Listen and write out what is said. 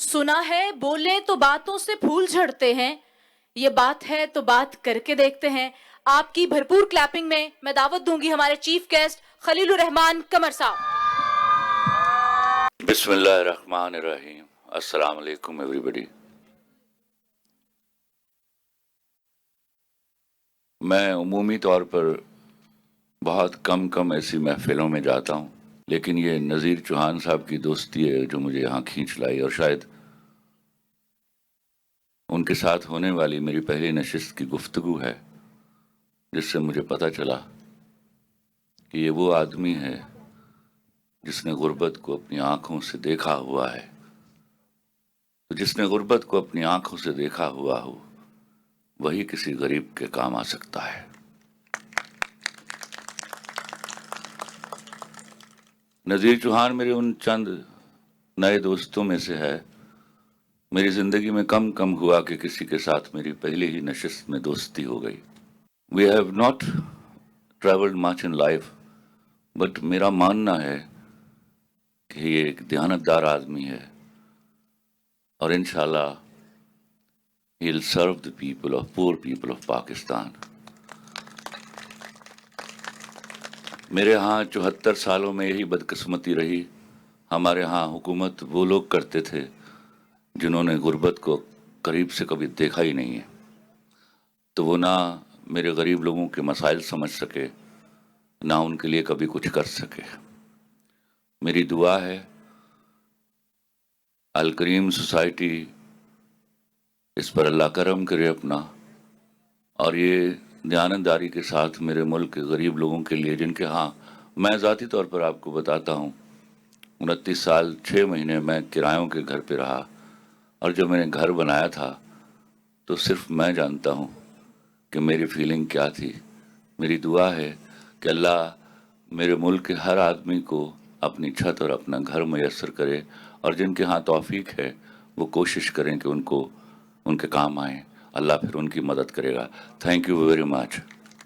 सुना है बोले तो बातों से फूल झड़ते हैं, ये बात है तो बात करके देखते हैं। आपकी भरपूर क्लैपिंग में मैं दावत दूंगी हमारे चीफ गेस्ट खलीलुर रहमान कमर साहब। बिस्मिल्लाहिर्रहमानिर्रहीम। अस्सलाम वालेकुम एवरीबॉडी। मैं उमूमी तौर पर बहुत कम ऐसी महफिलों में जाता हूँ, लेकिन ये नज़ीर चौहान साहब की दोस्ती है जो मुझे यहाँ खींच लाई, और शायद उनके साथ होने वाली मेरी पहली नशिस्त की गुफ्तगू है जिससे मुझे पता चला कि ये वो आदमी है जिसने गुर्बत को अपनी आँखों से देखा हुआ है। तो जिसने गुर्बत को अपनी आँखों से देखा हुआ हो वही किसी गरीब के काम आ सकता है। नज़ीर चौहान मेरे उन चंद नए दोस्तों में से है। मेरी ज़िंदगी में कम हुआ कि किसी के साथ मेरी पहली ही नशिस्त में दोस्ती हो गई। We have not travelled much in life, but मेरा मानना है कि ये एक दयानतदार आदमी है और इंशाल्लाह he will serve the people of poor people of Pakistan. मेरे यहाँ 74 सालों में यही बदकिस्मती रही। हमारे यहाँ हुकूमत वो लोग करते थे जिन्होंने गुर्बत को करीब से कभी देखा ही नहीं है, तो वो ना मेरे गरीब लोगों के मसाइल समझ सके, ना उनके लिए कभी कुछ कर सके। मेरी दुआ है अल करीम सोसाइटी इस पर अल्लाह करम करे अपना, और ये दयानतदारी के साथ मेरे मुल्क के गरीब लोगों के लिए, जिनके हाँ मैं ज़ाती तौर पर आपको बताता हूँ 29 साल 6 महीने मैं किरायों के घर पे रहा, और जब मैंने घर बनाया था तो सिर्फ मैं जानता हूँ कि मेरी फीलिंग क्या थी। मेरी दुआ है कि अल्लाह मेरे मुल्क के हर आदमी को अपनी छत और अपना घर मैसर करे, और जिनके हाँ तौफीक है वो कोशिश करें कि उनको उनके काम आए। अल्लाह फिर उनकी मदद करेगा। Thank you very much.